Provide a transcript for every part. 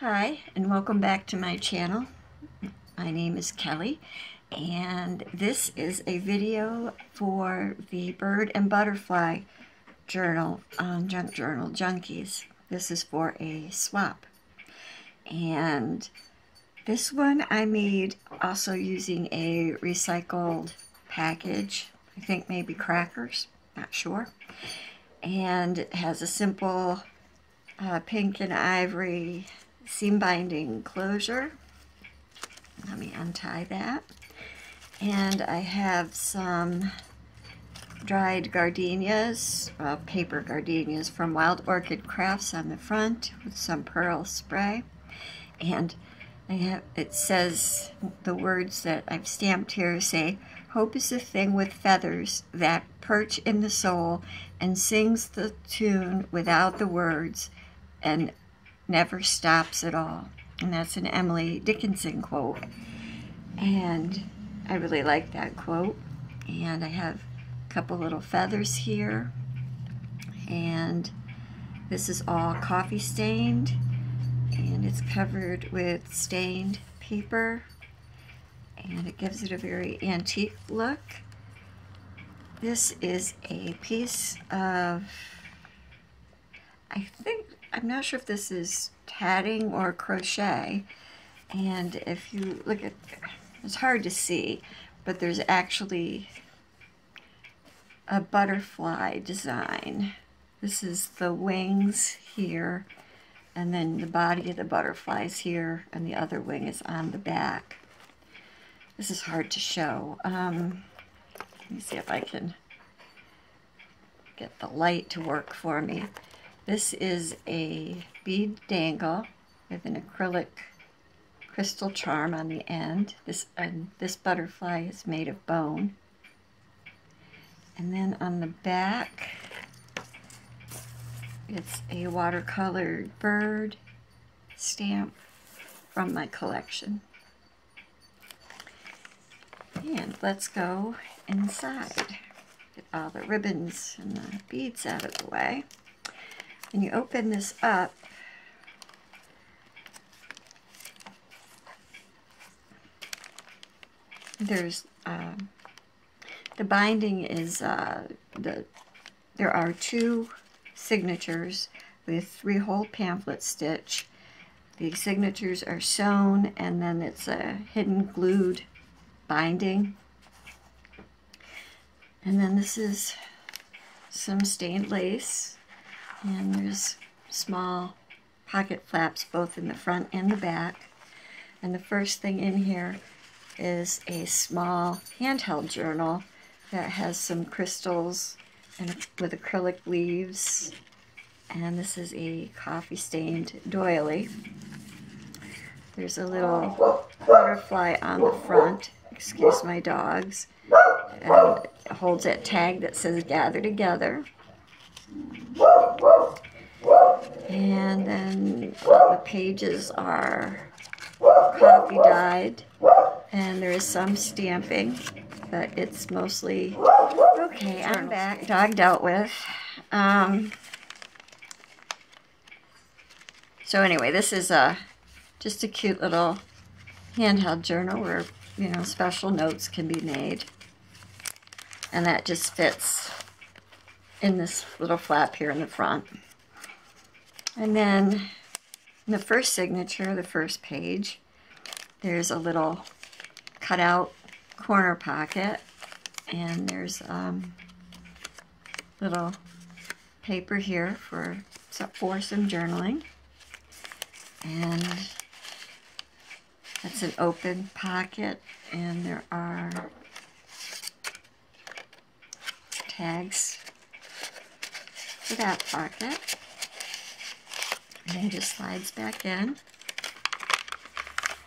Hi, and welcome back to my channel. My name is Kelly, and this is a video for the Bird and Butterfly journal on Junk Journal Junkies. This is for a swap. And this one I made also using a recycled package. I think maybe crackers, not sure. And it has a simple pink and ivory seam binding closure. Let me untie that. And I have some dried gardenias, paper gardenias from Wild Orchid Crafts on the front with some pearl spray. And it says, the words that I've stamped here say, "Hope is a thing with feathers that perch in the soul and sings the tune without the words and never stops at all." And that's an Emily Dickinson quote. And I really like that quote. And I have a couple little feathers here. And this is all coffee stained. And it's covered with stained paper. And it gives it a very antique look. This is a piece of, I'm not sure if this is tatting or crochet, and if you look at, it's hard to see, but there's actually a butterfly design. This is the wings here, and then the body of the butterfly is here, and the other wing is on the back. This is hard to show. Let me see if I can get the light to work for me. This is a bead dangle with an acrylic crystal charm on the end. This butterfly is made of bone. And then on the back, it's a watercolored bird stamp from my collection. And let's go inside. Get all the ribbons and the beads out of the way. And you open this up, there's the binding is there are 2 signatures with 3-hole pamphlet stitch. The signatures are sewn, and then it's a hidden glued binding. And then this is some stained lace. And there's small pocket flaps both in the front and the back. And the first thing in here is a small handheld journal that has some crystals and with acrylic leaves. And this is a coffee stained doily. There's a little butterfly on the front, excuse my dogs, and it holds that tag that says "Gather Together." And then the pages are coffee dyed, and there is some stamping, but it's mostly okay. I'm back. Dog dealt with. So anyway, this is just a cute little handheld journal where, you know, special notes can be made, and that just fits in this little flap here in the front. And then in the first signature, the first page, there's a little cutout corner pocket, and there's little paper here for some journaling. And that's an open pocket, and there are tags for that pocket. And it just slides back in.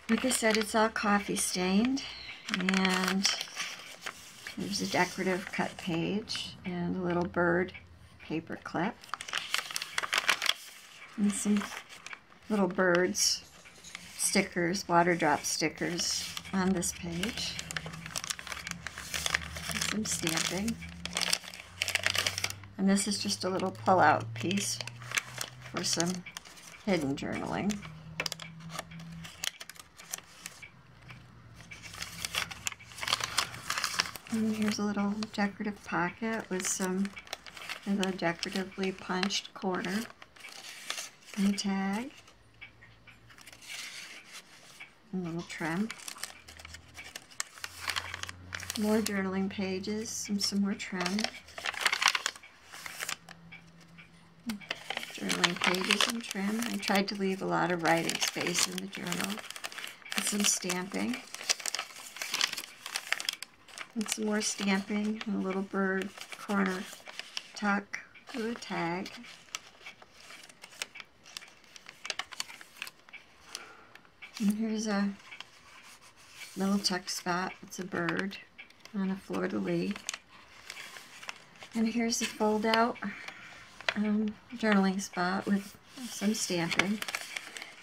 Like I said, it's all coffee stained, and there's a decorative cut page and a little bird paper clip and some little birds stickers, water drop stickers on this page. And some stamping. And this is just a little pull-out piece for some hidden journaling. And here's a little decorative pocket with some of the decoratively punched corner and a tag. A little trim. More journaling pages and some more trim. Journaling pages and trim. I tried to leave a lot of writing space in the journal. And some stamping. And some more stamping. And a little bird corner tuck with a tag. And here's a little tuck spot. It's a bird on a fleur-de-lis. And here's the fold-out journaling spot with some stamping.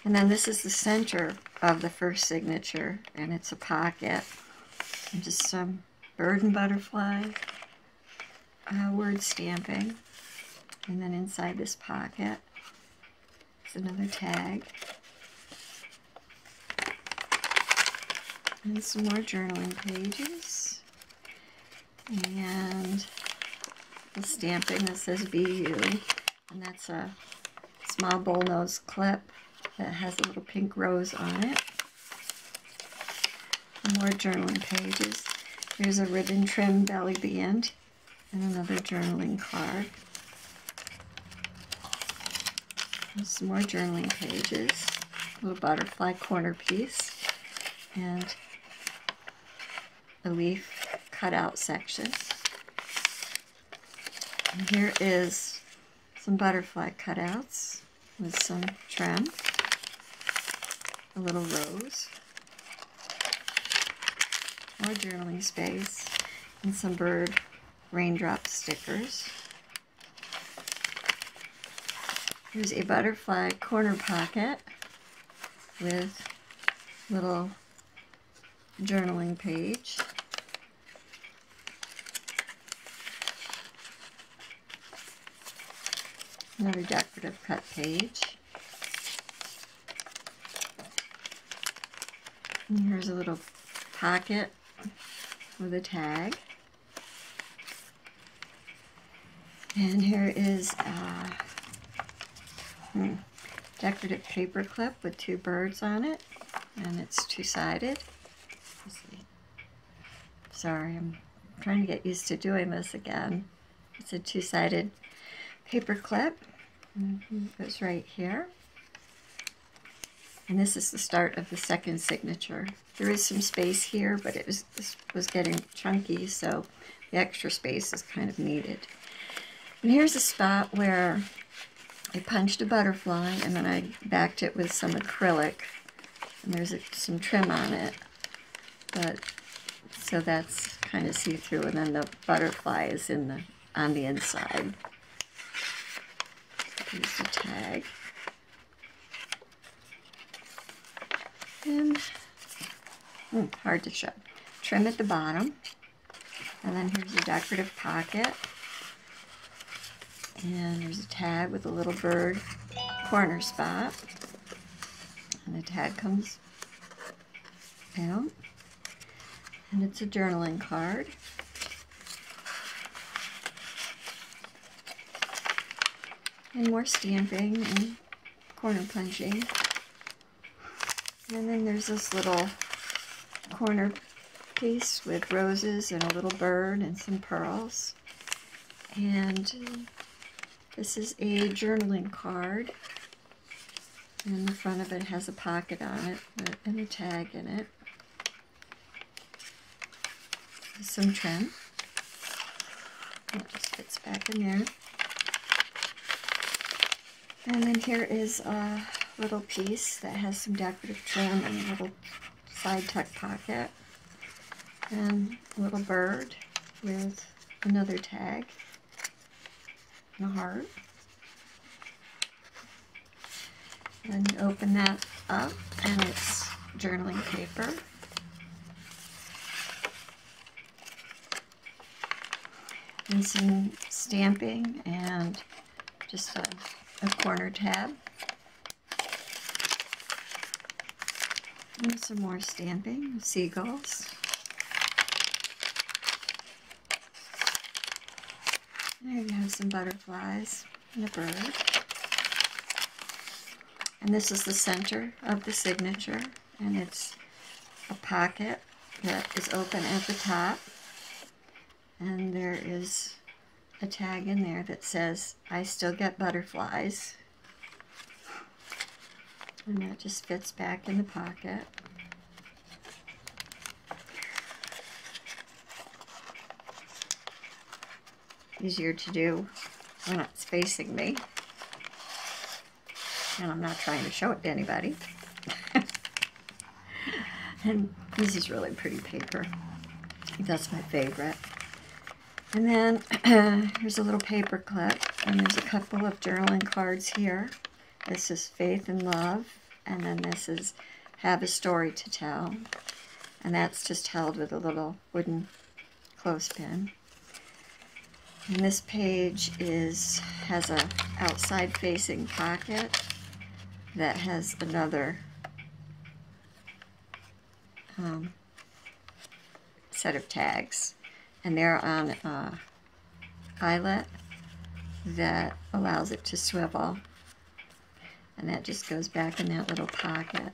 And then this is the center of the first signature, and it's a pocket. And just some bird and butterfly word stamping. And then inside this pocket is another tag. And some more journaling pages. And the stamping that says BU. And that's a small bullnose clip that has a little pink rose on it. And more journaling pages. Here's a ribbon trim belly band and another journaling card. And some more journaling pages. A little butterfly corner piece. And a leaf cutout section. And here is some butterfly cutouts with some trim, a little rose, more journaling space, and some bird raindrop stickers. Here's a butterfly corner pocket with little journaling page. Another decorative cut page. And here's a little pocket with a tag. And here is a decorative paper clip with two birds on it, and it's two-sided. Let's see. Sorry, I'm trying to get used to doing this again. It's a two-sided paper clip. It goes right here. And this is the start of the second signature. There is some space here, but this was getting chunky, so the extra space is kind of needed. And here's a spot where I punched a butterfly and then I backed it with some acrylic. And there's some trim on it. So that's kind of see-through, and then the butterfly is on the inside. Here's the tag. And hard to show. Trim at the bottom. And then here's a decorative pocket. And there's a tag with a little bird corner spot. And the tag comes out. And it's a journaling card. And more stamping and corner punching. And then there's this little corner piece with roses and a little bird and some pearls. And this is a journaling card. And the front of it has a pocket on it and a tag in it. Some trim. It just fits back in there. And then here is a little piece that has some decorative trim and a little side tuck pocket. And a little bird with another tag and a heart. Then you open that up and it's journaling paper. And some stamping and just a corner tab. And some more stamping, seagulls. some butterflies and a bird. And this is the center of the signature, and it's a pocket that is open at the top. And there is a tag in there that says, "I still get butterflies." And that just fits back in the pocket. Easier to do when it's facing me. And I'm not trying to show it to anybody. And this is really pretty paper. That's my favorite. And then here's a little paper clip, and there's a couple of journaling cards here. This is Faith and Love, and then this is Have a Story to Tell. And that's just held with a little wooden clothespin. And this page has a outside facing pocket that has another set of tags, and they're on a eyelet that allows it to swivel, and that just goes back in that little pocket.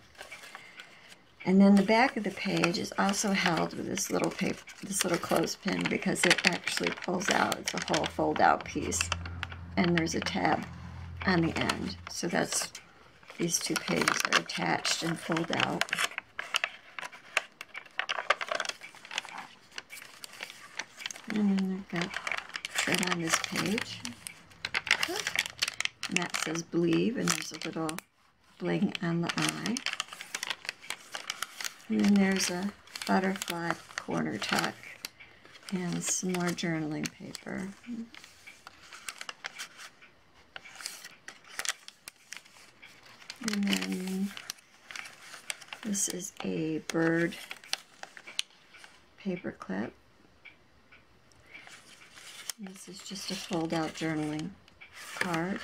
And then the back of the page is also held with this little paper, this little clothespin, because it actually pulls out. It's a whole fold-out piece, and there's a tab on the end. So that's, these two pages are attached and fold out. And then I've got trim on this page, and that says Believe, and there's a little bling on the eye. And then there's a butterfly corner tuck and some more journaling paper. And then this is a bird paper clip. This is just a fold-out journaling card.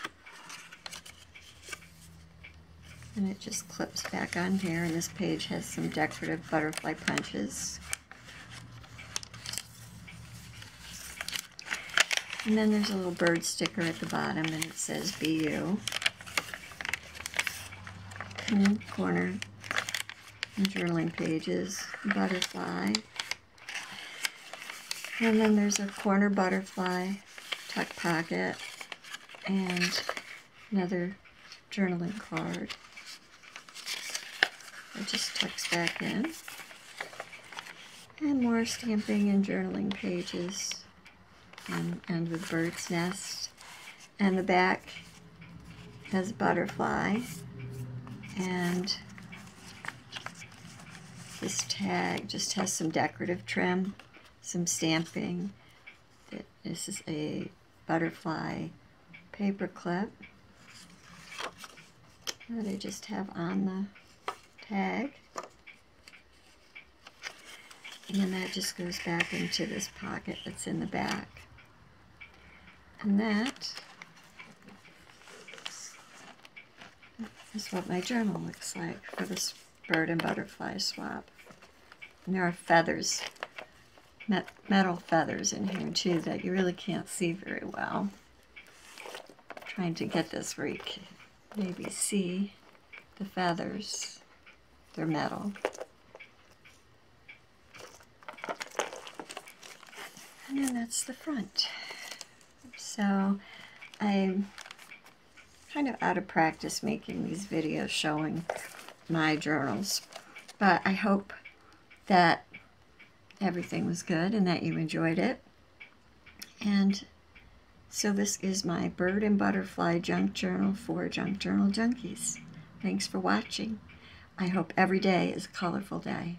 And it just clips back on here, and this page has some decorative butterfly punches. And then there's a little bird sticker at the bottom, and it says Be You. And corner and journaling pages, butterfly. And then there's a corner butterfly tuck pocket and another journaling card. It just tucks back in. And more stamping and journaling pages, and end with bird's nest. And the back has a butterfly, and this tag just has some decorative trim, some stamping. This is a butterfly paper clip that I just have on the tag, and that just goes back into this pocket that's in the back. And that is what my journal looks like for this bird and butterfly swap. And there are feathers, metal feathers in here too that you really can't see very well. I'm trying to get this where you can maybe see the feathers. They're metal. And then that's the front. So I'm kind of out of practice making these videos showing my journals, but I hope that everything was good and that you enjoyed it. And so this is my bird and butterfly junk journal for Junk Journal Junkies. Thanks for watching. I hope every day is a colorful day.